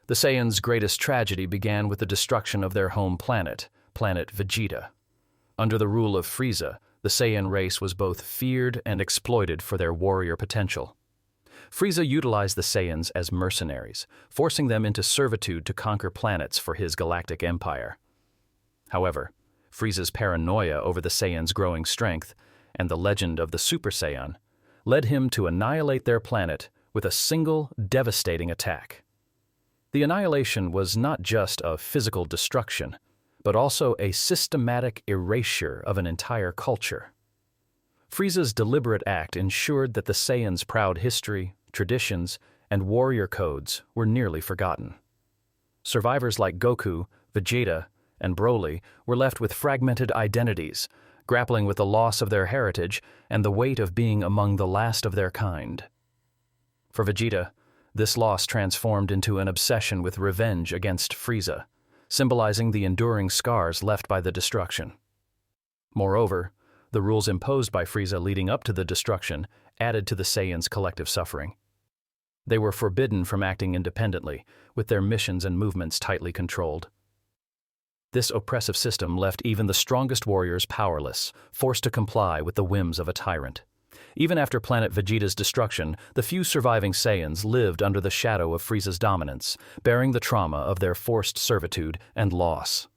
The Saiyans' greatest tragedy began with the destruction of their home planet, Planet Vegeta. Under the rule of Frieza, the Saiyan race was both feared and exploited for their warrior potential. Frieza utilized the Saiyans as mercenaries, forcing them into servitude to conquer planets for his galactic empire. However, Frieza's paranoia over the Saiyans' growing strength and the legend of the Super Saiyan led him to annihilate their planet with a single, devastating attack. The annihilation was not just a physical destruction, but also a systematic erasure of an entire culture. Frieza's deliberate act ensured that the Saiyans' proud history, traditions, and warrior codes were nearly forgotten. Survivors like Goku, Vegeta, and Broly were left with fragmented identities, grappling with the loss of their heritage and the weight of being among the last of their kind. For Vegeta, this loss transformed into an obsession with revenge against Frieza, symbolizing the enduring scars left by the destruction. Moreover, the rules imposed by Frieza leading up to the destruction added to the Saiyans' collective suffering. They were forbidden from acting independently, with their missions and movements tightly controlled. This oppressive system left even the strongest warriors powerless, forced to comply with the whims of a tyrant. Even after Planet Vegeta's destruction, the few surviving Saiyans lived under the shadow of Frieza's dominance, bearing the trauma of their forced servitude and loss.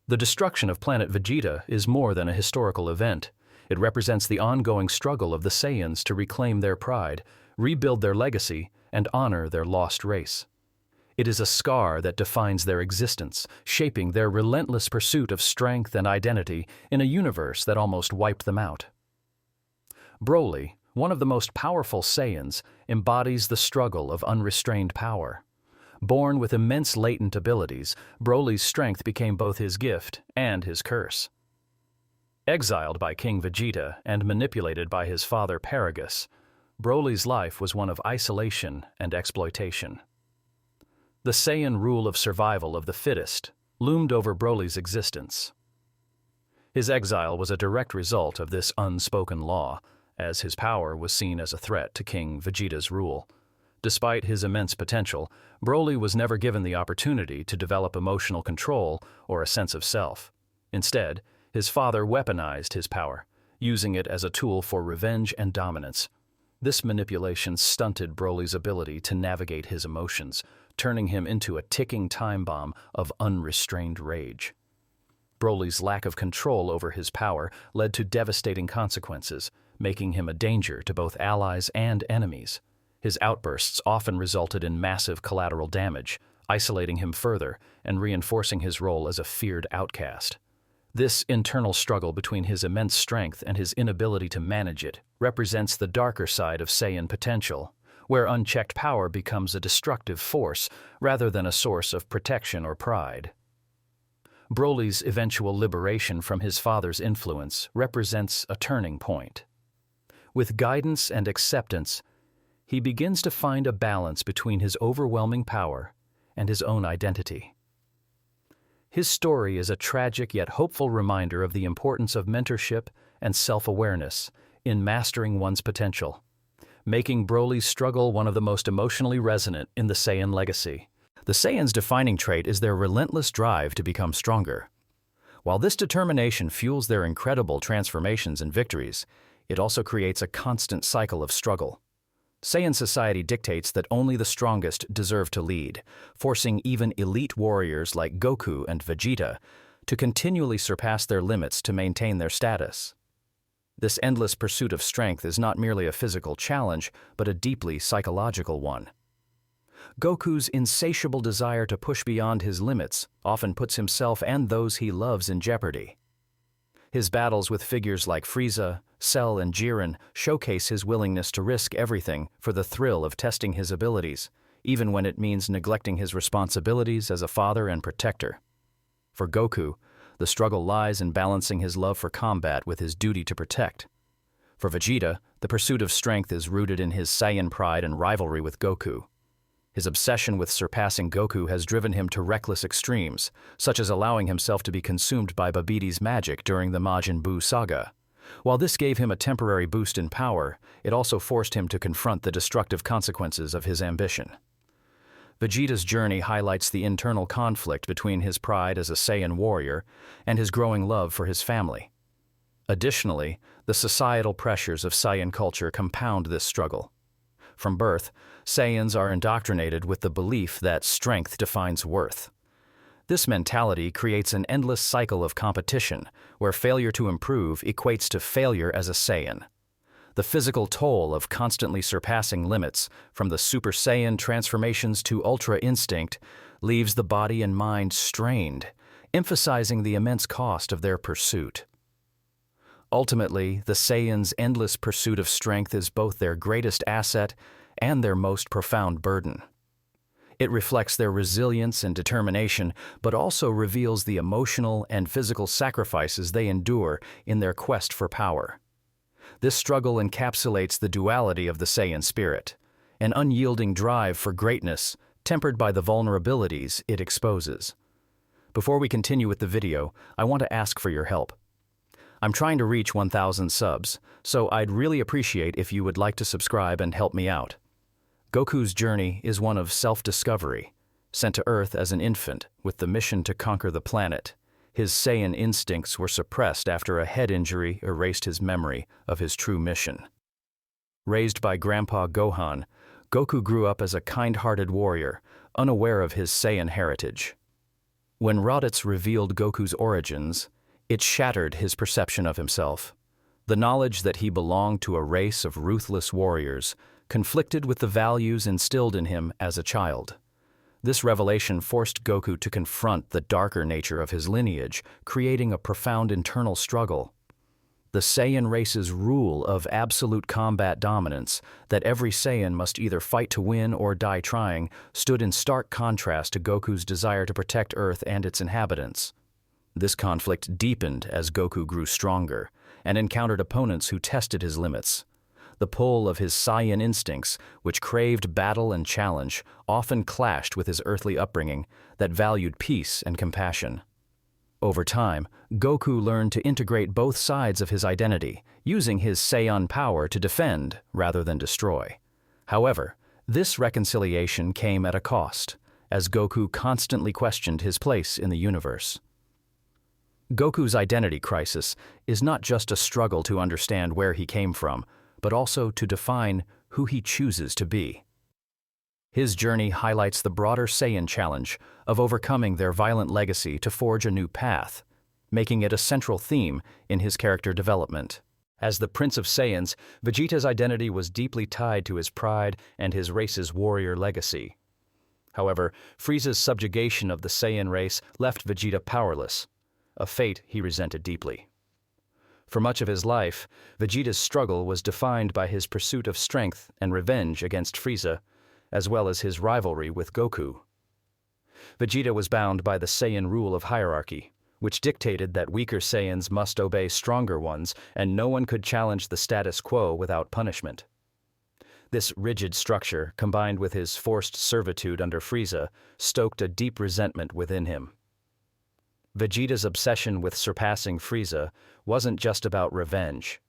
The destruction of Planet Vegeta is more than a historical event. It represents the ongoing struggle of the Saiyans to reclaim their pride, rebuild their legacy, and honor their lost race. It is a scar that defines their existence, shaping their relentless pursuit of strength and identity in a universe that almost wiped them out. Broly, one of the most powerful Saiyans, embodies the struggle of unrestrained power. Born with immense latent abilities, Broly's strength became both his gift and his curse. Exiled by King Vegeta and manipulated by his father Paragus, Broly's life was one of isolation and exploitation. The Saiyan rule of survival of the fittest loomed over Broly's existence. His exile was a direct result of this unspoken law, as his power was seen as a threat to King Vegeta's rule. Despite his immense potential, Broly was never given the opportunity to develop emotional control or a sense of self. Instead, his father weaponized his power, using it as a tool for revenge and dominance. This manipulation stunted Broly's ability to navigate his emotions, turning him into a ticking time bomb of unrestrained rage. Broly's lack of control over his power led to devastating consequences, making him a danger to both allies and enemies. His outbursts often resulted in massive collateral damage, isolating him further and reinforcing his role as a feared outcast. This internal struggle between his immense strength and his inability to manage it represents the darker side of Saiyan potential, where unchecked power becomes a destructive force rather than a source of protection or pride. Broly's eventual liberation from his father's influence represents a turning point. With guidance and acceptance, he begins to find a balance between his overwhelming power and his own identity. His story is a tragic yet hopeful reminder of the importance of mentorship and self-awareness in mastering one's potential, making Broly's struggle one of the most emotionally resonant in the Saiyan legacy. The Saiyans' defining trait is their relentless drive to become stronger. While this determination fuels their incredible transformations and victories, it also creates a constant cycle of struggle. Saiyan society dictates that only the strongest deserve to lead, forcing even elite warriors like Goku and Vegeta to continually surpass their limits to maintain their status. This endless pursuit of strength is not merely a physical challenge, but a deeply psychological one. Goku's insatiable desire to push beyond his limits often puts himself and those he loves in jeopardy. His battles with figures like Frieza, Cell, and Jiren showcase his willingness to risk everything for the thrill of testing his abilities, even when it means neglecting his responsibilities as a father and protector. For Goku, the struggle lies in balancing his love for combat with his duty to protect. For Vegeta, the pursuit of strength is rooted in his Saiyan pride and rivalry with Goku. His obsession with surpassing Goku has driven him to reckless extremes, such as allowing himself to be consumed by Babbidi's magic during the Majin Buu saga. While this gave him a temporary boost in power, it also forced him to confront the destructive consequences of his ambition. Vegeta's journey highlights the internal conflict between his pride as a Saiyan warrior and his growing love for his family. Additionally, the societal pressures of Saiyan culture compound this struggle. From birth, Saiyans are indoctrinated with the belief that strength defines worth. This mentality creates an endless cycle of competition, where failure to improve equates to failure as a Saiyan. The physical toll of constantly surpassing limits, from the Super Saiyan transformations to Ultra Instinct, leaves the body and mind strained, emphasizing the immense cost of their pursuit. Ultimately, the Saiyans' endless pursuit of strength is both their greatest asset and their most profound burden. It reflects their resilience and determination, but also reveals the emotional and physical sacrifices they endure in their quest for power. This struggle encapsulates the duality of the Saiyan spirit, an unyielding drive for greatness tempered by the vulnerabilities it exposes. Before we continue with the video, I want to ask for your help. I'm trying to reach 1,000 subs, so I'd really appreciate if you would like to subscribe and help me out. Goku's journey is one of self-discovery. Sent to Earth as an infant with the mission to conquer the planet, his Saiyan instincts were suppressed after a head injury erased his memory of his true mission. Raised by Grandpa Gohan, Goku grew up as a kind-hearted warrior, unaware of his Saiyan heritage. When Raditz revealed Goku's origins, it shattered his perception of himself. The knowledge that he belonged to a race of ruthless warriors conflicted with the values instilled in him as a child. This revelation forced Goku to confront the darker nature of his lineage, creating a profound internal struggle. The Saiyan race's rule of absolute combat dominance, that every Saiyan must either fight to win or die trying, stood in stark contrast to Goku's desire to protect Earth and its inhabitants. This conflict deepened as Goku grew stronger and encountered opponents who tested his limits. The pull of his Saiyan instincts, which craved battle and challenge, often clashed with his earthly upbringing that valued peace and compassion. Over time, Goku learned to integrate both sides of his identity, using his Saiyan power to defend rather than destroy. However, this reconciliation came at a cost, as Goku constantly questioned his place in the universe. Goku's identity crisis is not just a struggle to understand where he came from, but also to define who he chooses to be. His journey highlights the broader Saiyan challenge of overcoming their violent legacy to forge a new path, making it a central theme in his character development. As the Prince of Saiyans, Vegeta's identity was deeply tied to his pride and his race's warrior legacy. However, Frieza's subjugation of the Saiyan race left Vegeta powerless, a fate he resented deeply. For much of his life, Vegeta's struggle was defined by his pursuit of strength and revenge against Frieza, as well as his rivalry with Goku. Vegeta was bound by the Saiyan rule of hierarchy, which dictated that weaker Saiyans must obey stronger ones and no one could challenge the status quo without punishment. This rigid structure, combined with his forced servitude under Frieza, stoked a deep resentment within him. Vegeta's obsession with surpassing Frieza wasn't just about revenge.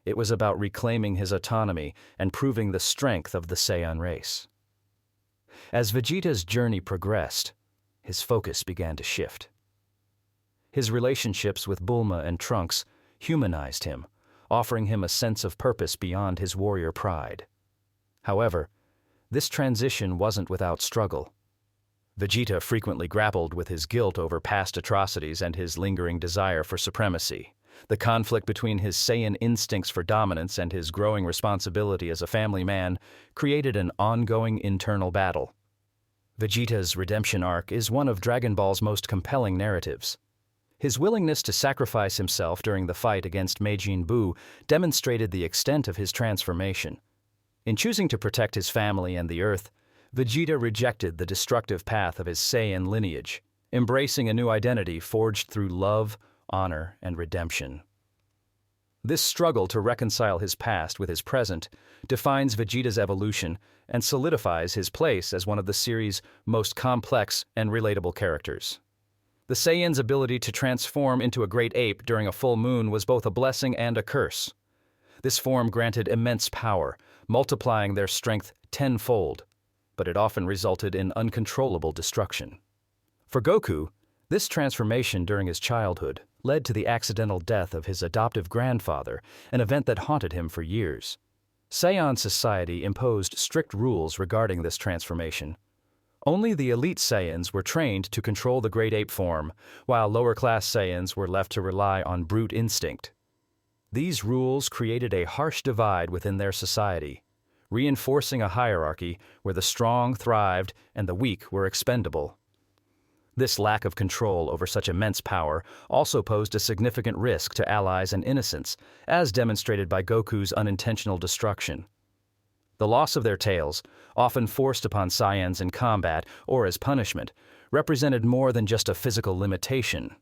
It was about reclaiming his autonomy and proving the strength of the Saiyan race. As Vegeta's journey progressed, his focus began to shift. His relationships with Bulma and Trunks humanized him, offering him a sense of purpose beyond his warrior pride. However, this transition wasn't without struggle. Vegeta frequently grappled with his guilt over past atrocities and his lingering desire for supremacy. The conflict between his Saiyan instincts for dominance and his growing responsibility as a family man created an ongoing internal battle. Vegeta's redemption arc is one of Dragon Ball's most compelling narratives. His willingness to sacrifice himself during the fight against Majin Buu demonstrated the extent of his transformation. In choosing to protect his family and the Earth, Vegeta rejected the destructive path of his Saiyan lineage, embracing a new identity forged through love, honor, and redemption. This struggle to reconcile his past with his present defines Vegeta's evolution and solidifies his place as one of the series' most complex and relatable characters. The Saiyan's ability to transform into a great ape during a full moon was both a blessing and a curse. This form granted immense power, multiplying their strength tenfold. but it often resulted in uncontrollable destruction. For Goku, this transformation during his childhood led to the accidental death of his adoptive grandfather, an event that haunted him for years. Saiyan society imposed strict rules regarding this transformation. Only the elite Saiyans were trained to control the great ape form, while lower-class Saiyans were left to rely on brute instinct. These rules created a harsh divide within their society, reinforcing a hierarchy where the strong thrived and the weak were expendable. This lack of control over such immense power also posed a significant risk to allies and innocents, as demonstrated by Goku's unintentional destruction. The loss of their tails, often forced upon Saiyans in combat or as punishment, represented more than just a physical limitation.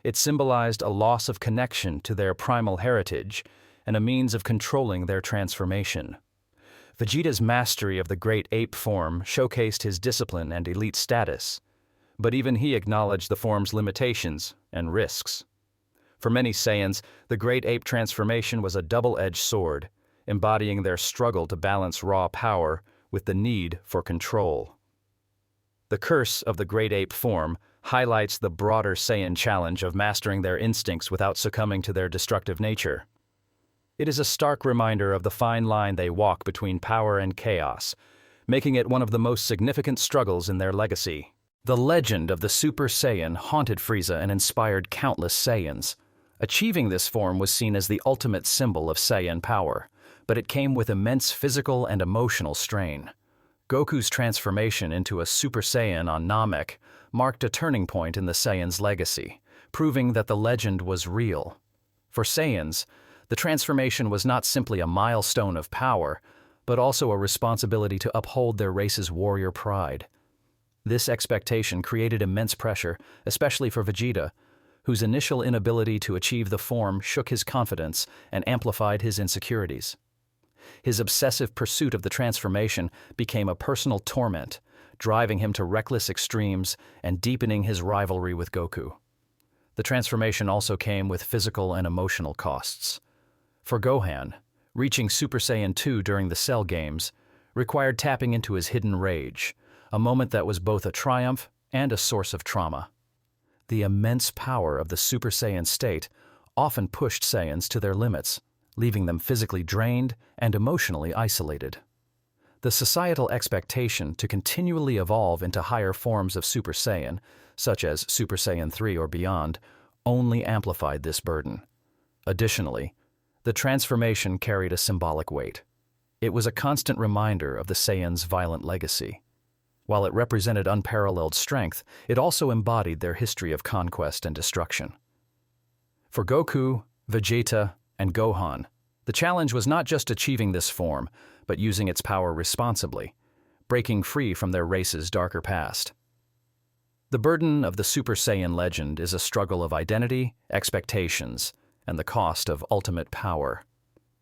It symbolized a loss of connection to their primal heritage and a means of controlling their transformation. Vegeta's mastery of the great ape form showcased his discipline and elite status, but even he acknowledged the form's limitations and risks. For many Saiyans, the great ape transformation was a double-edged sword, embodying their struggle to balance raw power with the need for control. The curse of the great ape form highlights the broader Saiyan challenge of mastering their instincts without succumbing to their destructive nature. It is a stark reminder of the fine line they walk between power and chaos, making it one of the most significant struggles in their legacy. The legend of the Super Saiyan haunted Frieza and inspired countless Saiyans. Achieving this form was seen as the ultimate symbol of Saiyan power, but it came with immense physical and emotional strain. Goku's transformation into a Super Saiyan on Namek marked a turning point in the Saiyans' legacy, proving that the legend was real. For Saiyans, the transformation was not simply a milestone of power, but also a responsibility to uphold their race's warrior pride. This expectation created immense pressure, especially for Vegeta, whose initial inability to achieve the form shook his confidence and amplified his insecurities. His obsessive pursuit of the transformation became a personal torment, driving him to reckless extremes and deepening his rivalry with Goku. The transformation also came with physical and emotional costs. For Gohan, reaching Super Saiyan 2 during the Cell Games required tapping into his hidden rage, a moment that was both a triumph and a source of trauma. The immense power of the Super Saiyan state often pushed Saiyans to their limits, leaving them physically drained and emotionally isolated. The societal expectation to continually evolve into higher forms of Super Saiyan, such as Super Saiyan 3 or beyond, only amplified this burden. Additionally, the transformation carried a symbolic weight. It was a constant reminder of the Saiyans' violent legacy. While it represented unparalleled strength, it also embodied their history of conquest and destruction. For Goku, Vegeta, and Gohan, the challenge was not just achieving this form, but using its power responsibly, breaking free from their race's darker past. The burden of the Super Saiyan legend is a struggle of identity, expectations, and the cost of ultimate power.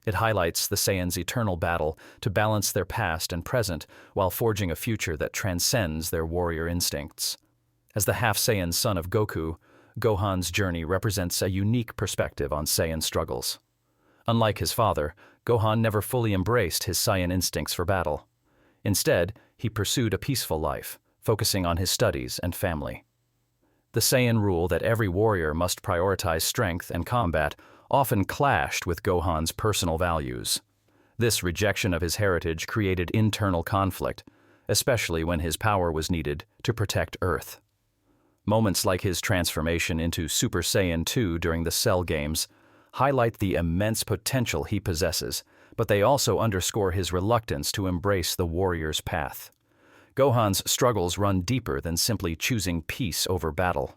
It highlights the Saiyans' eternal battle to balance their past and present while forging a future that transcends their warrior instincts. As the half-Saiyan son of Goku, Gohan's journey represents a unique perspective on Saiyan struggles. Unlike his father, Gohan never fully embraced his Saiyan instincts for battle. Instead, he pursued a peaceful life, focusing on his studies and family. The Saiyan rule that every warrior must prioritize strength and combat often clashed with Gohan's personal values. This rejection of his heritage created internal conflict, especially when his power was needed to protect Earth. Moments like his transformation into Super Saiyan 2 during the Cell Games highlight the immense potential he possesses, but they also underscore his reluctance to embrace the warrior's path. Gohan's struggles run deeper than simply choosing peace over battle.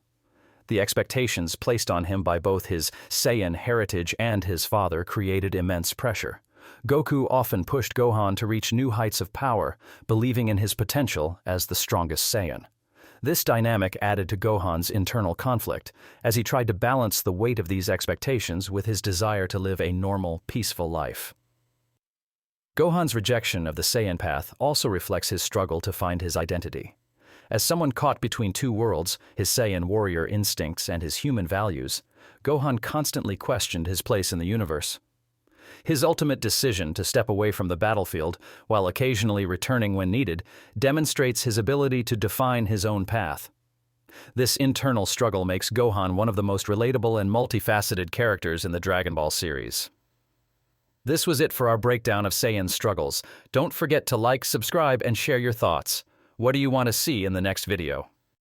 The expectations placed on him by both his Saiyan heritage and his father created immense pressure. Goku often pushed Gohan to reach new heights of power, believing in his potential as the strongest Saiyan. This dynamic added to Gohan's internal conflict, as he tried to balance the weight of these expectations with his desire to live a normal, peaceful life. Gohan's rejection of the Saiyan path also reflects his struggle to find his identity. As someone caught between two worlds, his Saiyan warrior instincts and his human values, Gohan constantly questioned his place in the universe. His ultimate decision to step away from the battlefield, while occasionally returning when needed, demonstrates his ability to define his own path. This internal struggle makes Gohan one of the most relatable and multifaceted characters in the Dragon Ball series. This was it for our breakdown of Saiyan's struggles. Don't forget to like, subscribe, and share your thoughts. What do you want to see in the next video?